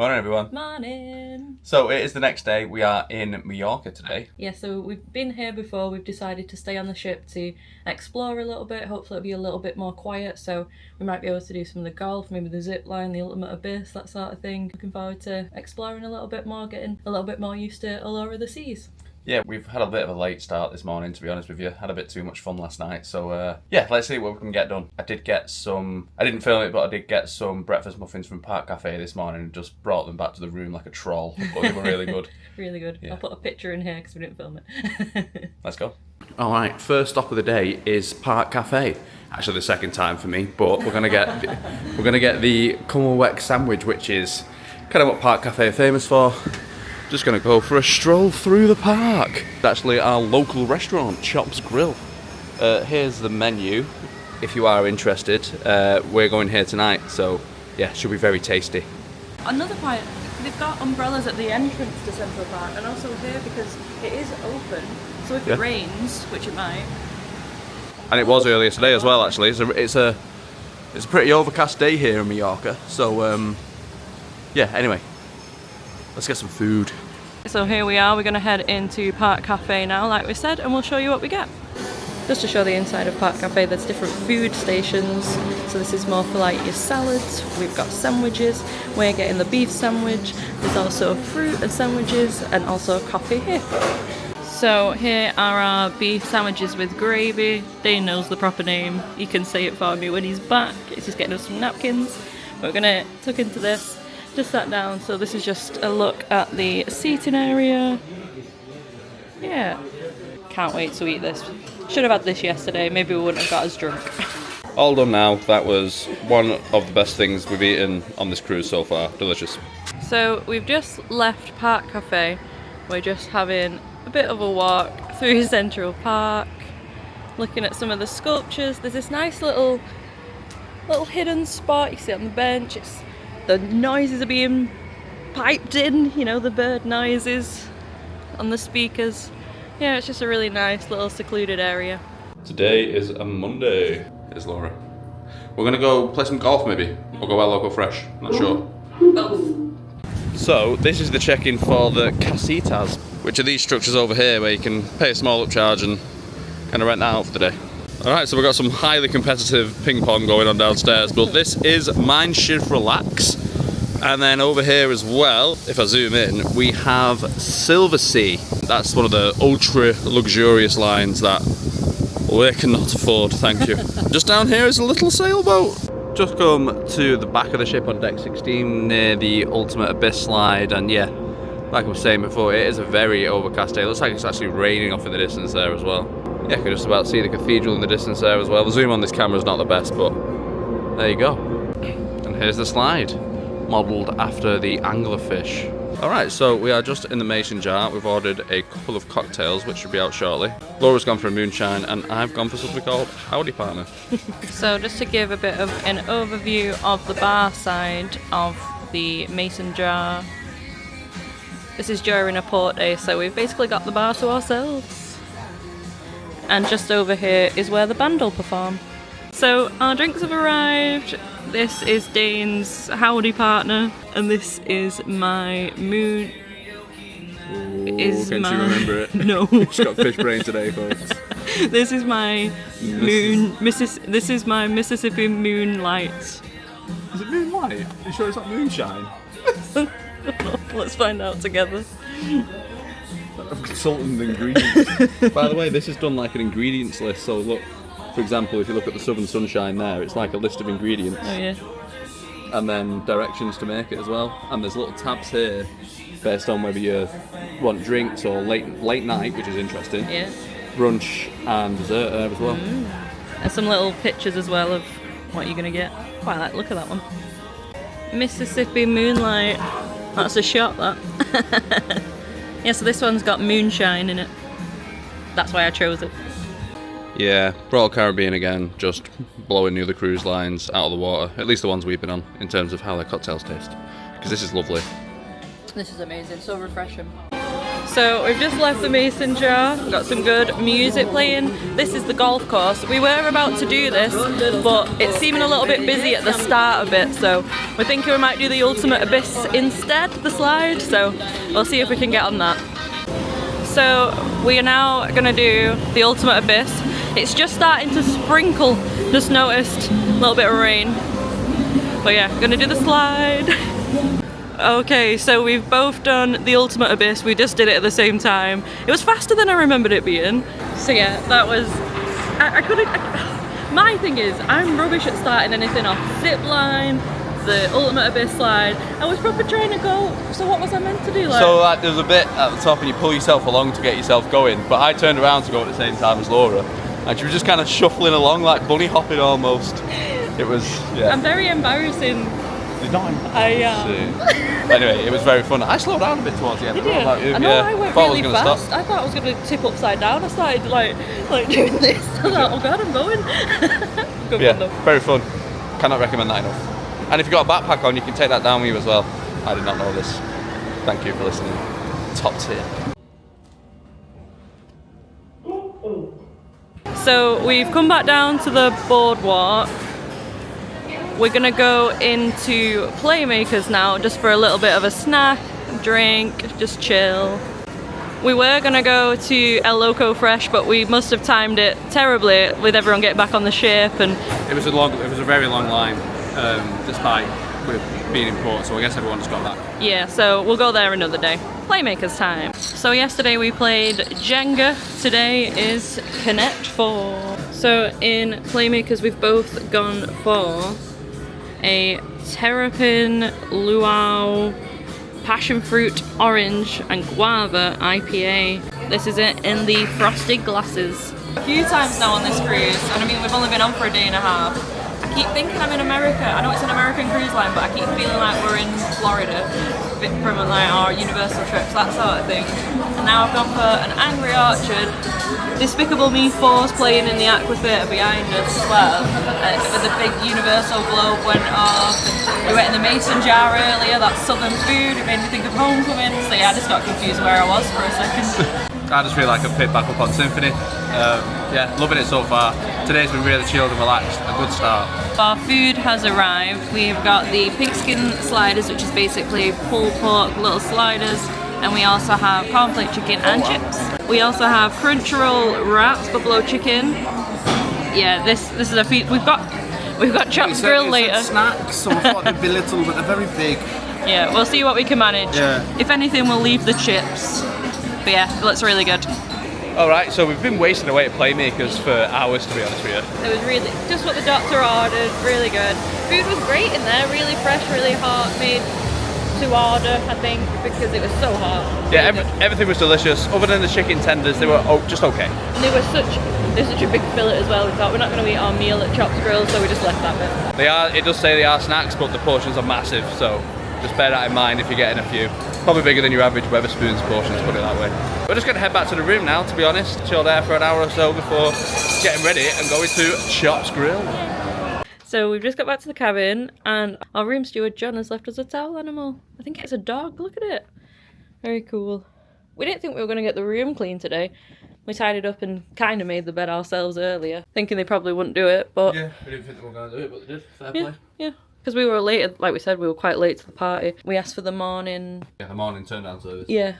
Morning, everyone. Morning. So it is the next day. We are in Majorca today. Yeah, so we've been here before. We've decided to stay on the ship to explore a little bit. Hopefully it'll be a little bit more quiet, so we might be able to do some of the golf, maybe the zip line, the ultimate abyss, that sort of thing. Looking forward to exploring a little bit more, getting a little bit more used to Allure of the seas. Yeah, we've had a bit of a late start this morning, to be honest with you. Had a bit too much fun last night. So, yeah, let's see what we can get done. I didn't film it, but I did get some breakfast muffins from Park Cafe this morning and just brought them back to the room like a troll. But they were really good. Really good. Yeah. I'll put a picture in here because we didn't film it. Let's go. All right, first stop of the day is Park Cafe. Actually, the second time for me, but we're gonna get the Cummelweck sandwich, which is kind of what Park Cafe are famous for. Just gonna go for a stroll through the park. It's actually our local restaurant, Chops Grille. Here's the menu. If you are interested, we're going here tonight, so yeah, should be very tasty. Another point, they've got umbrellas at the entrance to Central Park and also here because it is open, so if it rains, which it might. And it was earlier today as well, actually. It's a pretty overcast day here in Majorca, so yeah, anyway. Let's get some food. So here we are, we're going to head into Park Cafe now, like we said, and we'll show you what we get. Just to show the inside of Park Cafe, there's different food stations. So this is more for like your salads. We've got sandwiches. We're getting the beef sandwich. There's also fruit and sandwiches and also coffee here. So here are our beef sandwiches with gravy. Dane knows the proper name. He can say it for me when he's back. He's just getting us some napkins. We're going to tuck into this. Just sat down, so this is just a look at the seating area. Yeah, can't wait to eat this. Should have had this yesterday, maybe we wouldn't have got as drunk. All done now. That was one of the best things we've eaten on this cruise so far. Delicious. So we've just left Park Cafe. We're just having a bit of a walk through Central Park, looking at some of the sculptures. There's this nice little hidden spot you see on the bench. The noises are being piped in, you know, the bird noises on the speakers. Yeah, it's just a really nice little secluded area. Today is a Monday. Here's Laura. We're gonna go play some golf maybe, or go well or go fresh, not sure. Both. So this is the check-in for the casitas, which are these structures over here where you can pay a small upcharge and kind of rent that out for the day. Alright, so we've got some highly competitive ping pong going on downstairs, but this is Mein Schiff Relax. And then over here as well, if I zoom in, we have Silver Sea. That's one of the ultra luxurious lines that we cannot afford, thank you. Just down here is a little sailboat. Just come to the back of the ship on deck 16 near the ultimate abyss slide, and yeah, like I was saying before, it is a very overcast day. It looks like it's actually raining off in the distance there as well. Yeah, you can just about see the cathedral in the distance there as well. The zoom on this camera is not the best, but there you go. And here's the slide, modelled after the anglerfish. Alright, so we are just in the mason jar. We've ordered a couple of cocktails, which should be out shortly. Laura's gone for a moonshine, and I've gone for something called Howdy Partner. So just to give a bit of an overview of the bar side of the mason jar. This is during a port day, so we've basically got the bar to ourselves. And just over here is where the band will perform. So our drinks have arrived. This is Dane's Howdy Partner, and this is my moon. Can you remember it? No. She's got fish brain today, folks. This is my moon. This is my Mississippi Moonlight. Is it moonlight? Are you sure it's not moonshine? Let's find out together. I've consulted the ingredients. By the way, this is done like an ingredients list, so look, for example, if you look at the Southern Sunshine there, it's like a list of ingredients. Oh yeah. And then directions to make it as well. And there's little tabs here based on whether you want drinks or late night, which is interesting. Yeah. Brunch and dessert there as well. And some little pictures as well of what you're gonna get. Quite like, look at that one. Mississippi Moonlight. That's a shot, that. Yeah, so this one's got moonshine in it. That's why I chose it. Yeah, Royal Caribbean again, just blowing the other cruise lines out of the water. At least the ones we've been on, in terms of how their cocktails taste. Because this is lovely. This is amazing, so refreshing. So we've just left the mason jar, got some good music playing. This is the golf course. We were about to do this, but it's seeming a little bit busy at the start of it, so we're thinking we might do the Ultimate Abyss instead, the slide, so we'll see if we can get on that. So we are now gonna do the Ultimate Abyss. It's just starting to sprinkle, just noticed a little bit of rain. But yeah, gonna do the slide. Okay, so we've both done the Ultimate Abyss. We just did it at the same time. It was faster than I remembered it being. So yeah, that was, I couldn't, my thing is, I'm rubbish at starting anything off. Zip line, the Ultimate Abyss slide. I was probably trying to go, so what was I meant to do? Like? So like, there's a bit at the top and you pull yourself along to get yourself going, but I turned around to go at the same time as Laura, and she was just kind of shuffling along, like bunny hopping almost. It was, yeah. I'm very embarrassing. You're not I Anyway, it was very fun. I slowed down a bit towards the end. Did you? I know, I went really fast. I thought I was going to tip upside down. I started like doing this. I was like, oh god, I'm going. Good yeah, fun though. Very fun. Cannot recommend that enough. And if you've got a backpack on, you can take that down with you as well. I did not know this. Thank you for listening. Top tip. So we've come back down to the boardwalk. We're gonna go into Playmakers now, just for a little bit of a snack, drink, just chill. We were gonna go to El Loco Fresh, but we must have timed it terribly with everyone getting back on the ship, and it was a very long line, despite being in port. So I guess everyone just got back. Yeah, so we'll go there another day. Playmakers time. So yesterday we played Jenga. Today is Connect 4. So in Playmakers we've both gone for a Terrapin, Luau, Passion Fruit, Orange and Guava IPA. This is it in the frosted glasses. A few times now on this cruise, and I mean we've only been on for a day and a half. I keep thinking I'm in America. I know it's an American cruise line, but I keep feeling like we're in Florida from like our Universal trips, that sort of thing. And now I've gone for an Angry Orchard. Despicable Me 4's playing in the aquatheatre behind us as well. With the big Universal globe went off. We went in the mason jar earlier, that's southern food. It made me think of homecoming. So yeah, I just got confused where I was for a second. I just feel like I've picked back up on Symphony. Yeah, loving it so far. Today's been really chilled and relaxed. A good start. Our food has arrived. We've got the pigskin sliders, which is basically pulled pork little sliders. And we also have cornflake chicken and chips. We also have Crunchyroll wraps, buffalo chicken. Yeah, this is a feat. We've got chopped grill later. Snacks, so I thought they'd be little, but they're very big. Yeah, we'll see what we can manage. Yeah. If anything, we'll leave the chips. But yeah, it looks really good. Alright, so we've been wasting away at Playmakers for hours, to be honest with you. It was really just what the doctor ordered. Really good. Food was great in there. Really fresh, really hot. Made to order, I think, because it was so hot. Yeah, everything was delicious. Other than the chicken tenders, they were just okay. And they're such a big fillet as well. We thought we're not going to eat our meal at Chops Grill, so we just left that bit. It does say they are snacks, but the portions are massive, so just bear that in mind if you're getting a few. Probably bigger than your average Wetherspoons portions, put it that way. We're just going to head back to the room now, to be honest. Chill there for an hour or so before getting ready and going to Chops Grill. So we've just got back to the cabin and our room steward John has left us a towel animal. I think it's a dog, look at it. Very cool. We didn't think we were going to get the room clean today. We tidied up and kind of made the bed ourselves earlier, thinking they probably wouldn't do it, but... Yeah, we didn't think they were going to do it, but they did. Fair play. Yeah. Because we were late, like we said, we were quite late to the party. We asked for the morning... Yeah, the morning turn down service. Yeah.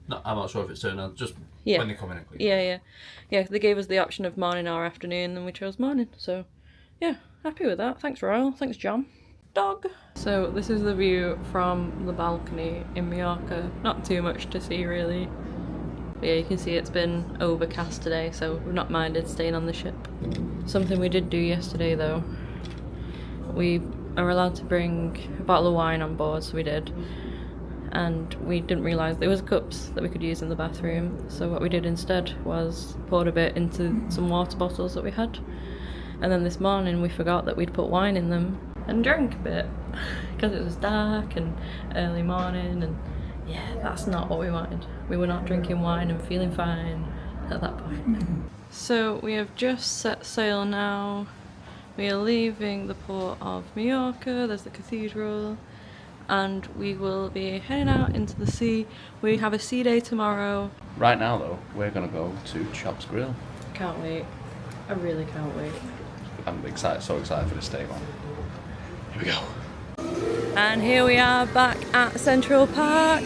No, I'm not sure if it's turned on, just when they come in and clean. Yeah, they gave us the option of morning or afternoon and we chose morning, so yeah, happy with that. Thanks Royal, thanks John. Dog. So this is the view from the balcony in Majorca. Not too much to see really. But yeah, you can see it's been overcast today, so we've not minded staying on the ship. Something we did do yesterday though, we are allowed to bring a bottle of wine on board, so we did. And we didn't realise there was cups that we could use in the bathroom, so what we did instead was poured a bit into some water bottles that we had, and then this morning we forgot that we'd put wine in them and drank a bit because it was dark and early morning, and yeah, that's not what we wanted. We were not drinking wine and feeling fine at that point. So we have just set sail now. We are leaving the port of Majorca. There's the cathedral. and we will be heading out into the sea. We have a sea day tomorrow. Right now though, we're gonna go to Chops Grill. Can't wait. I really can't wait. I'm excited, so excited for this steak one. Here we go. And here we are back at Central Park.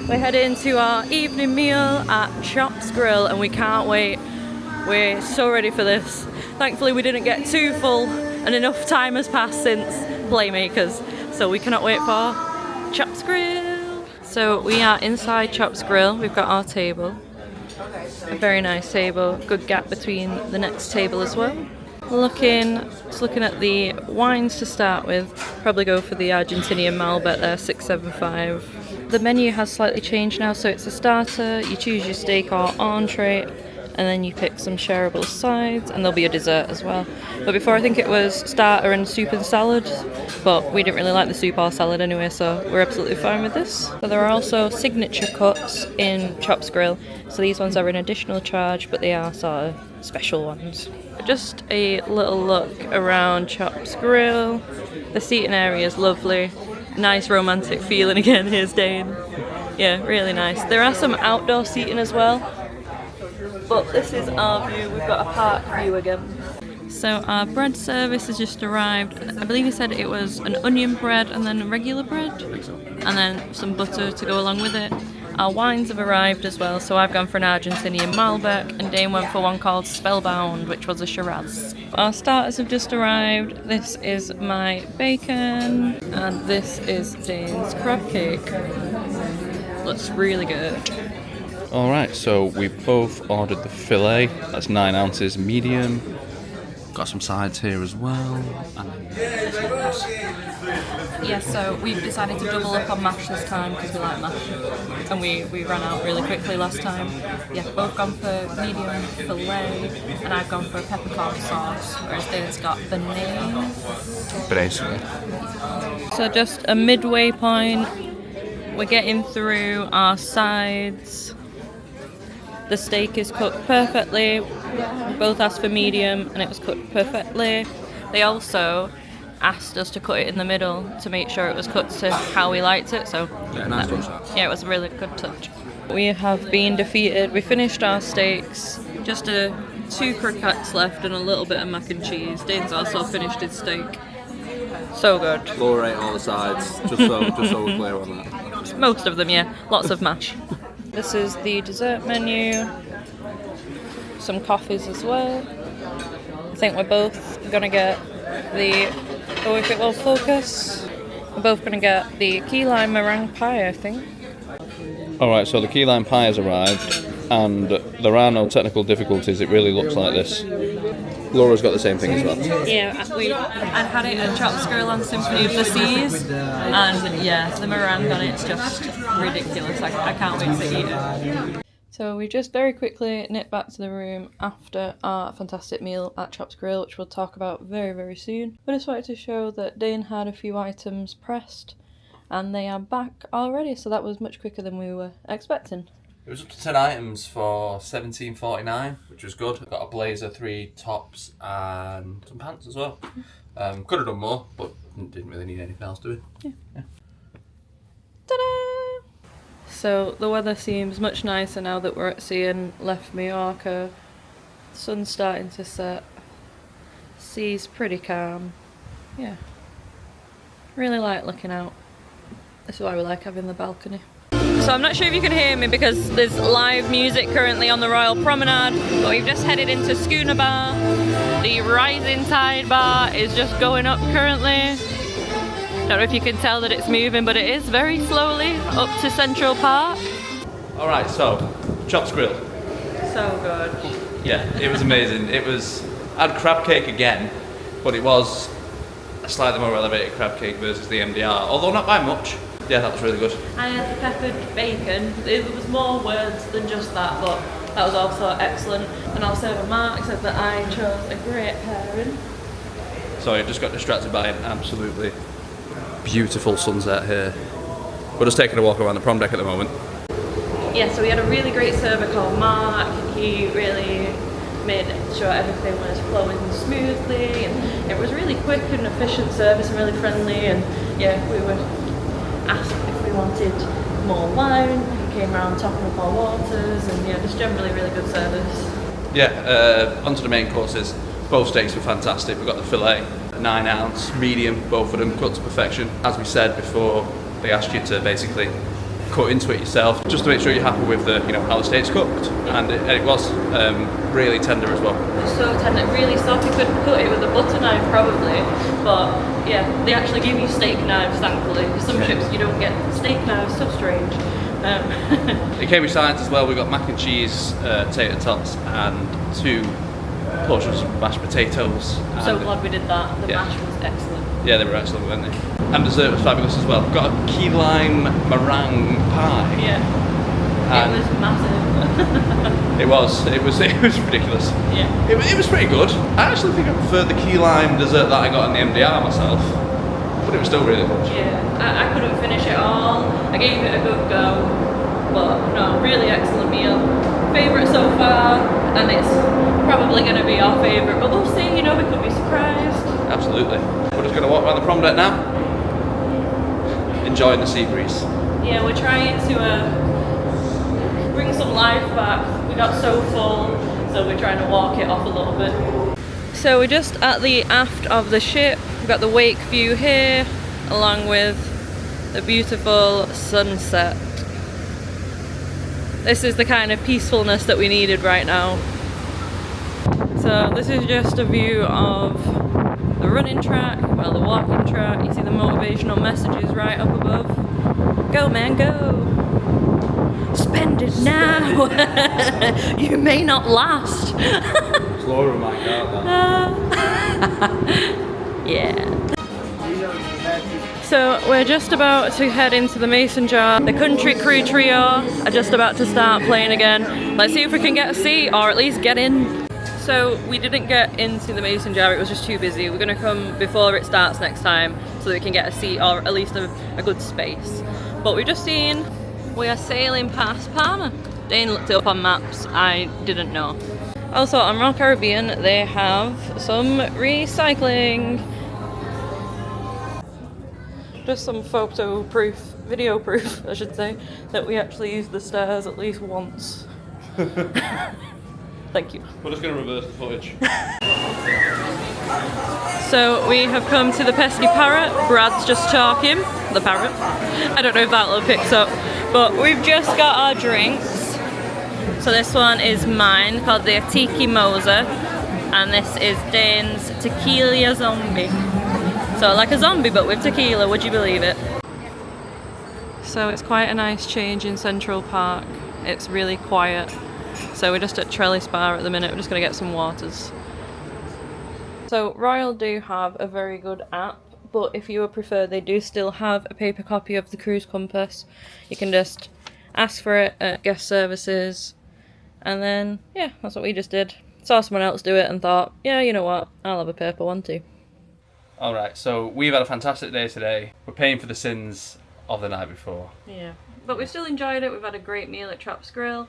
We're heading to our evening meal at Chops Grill and we can't wait. We're so ready for this. Thankfully we didn't get too full and enough time has passed since Playmakers, so we cannot wait for Chops Grill. So we are inside Chops Grill. We've got our table. A very nice table. Good gap between the next table as well. Just looking at the wines to start with. Probably go for the Argentinian Malbec there, 675. The menu has slightly changed now, so it's a starter, you choose your steak or entree, and then you pick some shareable sides, and there'll be a dessert as well. But before I think it was starter and soup and salad, but we didn't really like the soup or salad anyway, so we're absolutely fine with this. So there are also signature cuts in Chops Grill, so these ones are an additional charge, but they are sort of special ones. Just a little look around Chops Grill. The seating area is lovely. Nice romantic feeling again. Here's Dane. Yeah, really nice. There are some outdoor seating as well, but this is our view. We've got a park view again. So our bread service has just arrived. I believe he said it was an onion bread and then regular bread, and then some butter to go along with it. Our wines have arrived as well, so I've gone for an Argentinian Malbec and Dane went for one called Spellbound, which was a Shiraz. Our starters have just arrived. This is my bacon and this is Dane's crab cake. Looks really good. Alright, so we both ordered the fillet. That's 9 ounces medium. Got some sides here as well. Yeah, so we've decided to double up on mash this time because we like mash. And we ran out really quickly last time. Yeah, both gone for medium fillet and I've gone for a peppercorn sauce, whereas Dane's got bearnaise. So just a midway point. We're getting through our sides. The steak is cooked perfectly. We both asked for medium and it was cooked perfectly. They also asked us to cut it in the middle to make sure it was cut to how we liked it. So yeah, nice touch. Yeah, it was a really good touch. We have been defeated. We finished our steaks. Just 2 croquettes left and a little bit of mac and cheese. Dane's also finished his steak. So good. Lower rate all the sides, just so we're clear on that. Most of them, yeah. Lots of mash. This is the dessert menu. Some coffees as well. I think we're both gonna get the, oh, if it will focus, we're both gonna get the key lime meringue pie, I think. Alright, so the key lime pie has arrived and there are no technical difficulties, it really looks like this. Laura's got the same thing as well. Yeah, I'd had it at Chops Grill on Symphony of the Seas, and yeah, the meringue on it's just ridiculous. I can't wait to eat it. So we just very quickly nipped back to the room after our fantastic meal at Chops Grill, which we'll talk about very, very soon. But I just wanted to show that Dane had a few items pressed, and they are back already, so that was much quicker than we were expecting. It was up to 10 items for $17.49, which was good. Got a blazer, 3 tops, and some pants as well. Could have done more, but didn't really need anything else, do we? Yeah. Ta-da! So the weather seems much nicer now that we're at sea and left Majorca. Sun's starting to set. Sea's pretty calm. Yeah. Really like looking out. This is why we like having the balcony. So I'm not sure if you can hear me because there's live music currently on the Royal Promenade, but we've just headed into Schooner Bar. The Rising Tide Bar is just going up currently. Don't know if you can tell that it's moving, but it is very slowly up to Central Park. Alright, so, Chops Grill. So good. Yeah, it was amazing. I had crab cake again, but it was a slightly more elevated crab cake versus the MDR, although not by much. Yeah, that was really good. I had the peppered bacon. There was more words than just that, but that was also excellent. And our server Mark said that I chose a great pairing. Sorry, I just got distracted by an absolutely beautiful sunset here. We're just taking a walk around the prom deck at the moment. Yeah, so we had a really great server called Mark. He really made sure everything was flowing smoothly, and it was really quick and efficient service and really friendly, and yeah, we were asked if we wanted more wine. He came around topping up our waters, and yeah, just generally really good service. Yeah, onto the main courses. Both steaks were fantastic. We've got the fillet, 9 ounce, medium, both of them cut to perfection. As we said before, they asked you to basically cut into it yourself, just to make sure you're happy with the, how the steak's cooked. And it was really tender as well. It was so tender, really soft. You could cut it with a butter knife probably, but yeah, they actually give you steak knives, thankfully. Because some ships you don't get steak knives, so strange. It came with sides as well. We got mac and cheese, tater tots, and 2 portions of mashed potatoes. So glad we did that. The mash was excellent. Yeah, they were excellent, weren't they? And dessert was fabulous as well. Got a key lime meringue pie. Yeah. And it was massive. it was ridiculous. Yeah. It was pretty good. I actually think I preferred the key lime dessert that I got in the MDR myself, but it was still really good. Yeah, I couldn't finish it all. I gave it a good go, but no, really excellent meal. Favourite so far, and it's probably going to be our favourite, but we'll see, we could be surprised. Absolutely. We're just going to walk around the prom deck now, enjoying the sea breeze. Yeah, we're trying to bring some life back. We got so full, so we're trying to walk it off a little bit. So we're just at the aft of the ship. We've got the wake view here, along with the beautiful sunset. This is the kind of peacefulness that we needed right now. So this is just a view of the running track, well, the walking track. You see the motivational messages right up above. Go man, go! Spend it now! You may not last! Laura might go. Yeah. So we're just about to head into the mason jar. The country crew trio are just about to start playing again. Let's see if we can get a seat or at least get in. So we didn't get into the mason jar, it was just too busy. We're gonna come before it starts next time so that we can get a seat or at least a good space. But we've just seen we are sailing past Palma. Dane looked it up on maps, I didn't know. Also on Royal Caribbean they have some recycling. Just some photo proof, video proof I should say, that we actually used the stairs at least once. Thank you. We're just going to reverse the footage. So we have come to the pesky parrot. Brad's just talking. The parrot. I don't know if that'll pick up, but we've just got our drinks. So this one is mine, called the Tiki Mosa, and this is Dane's Tequila Zombie. So like a zombie but with tequila, would you believe it? So it's quite a nice change in Central Park. It's really quiet. So we're just at Trellis Bar at the minute, we're just going to get some waters. So Royal do have a very good app, but if you would prefer, they do still have a paper copy of the cruise compass. You can just ask for it at guest services, and then, yeah, that's what we just did. Saw someone else do it and thought, yeah, you know what, I'll have a paper one too. Alright, so we've had a fantastic day today. We're paying for the sins of the night before. Yeah, but we still enjoyed it. We've had a great meal at Trapp's Grille,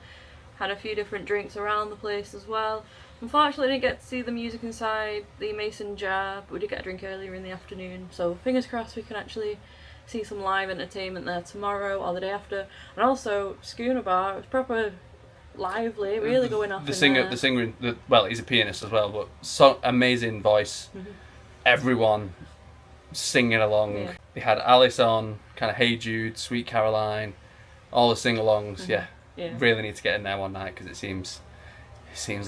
had a few different drinks around the place as well. Unfortunately, I didn't get to see the music inside the Mason Jar, but we did get a drink earlier in the afternoon, so fingers crossed we can actually see some live entertainment there tomorrow or the day after. And also, Schooner Bar, it was proper lively, really going off. The singer, well, he's a pianist as well, but so amazing voice. Everyone singing along. Yeah. They had Alice on, kind of Hey Jude, Sweet Caroline, all the sing-alongs. Yeah, really need to get in there one night because it seems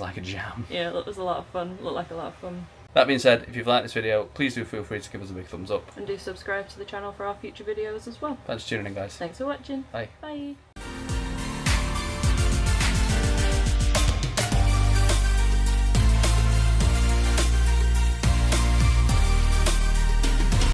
like a jam. Yeah, it was a lot of fun. Looked like a lot of fun. That being said, if you've liked this video, please do feel free to give us a big thumbs up. And do subscribe to the channel for our future videos as well. Thanks for tuning in, guys. Thanks for watching. Bye. Bye.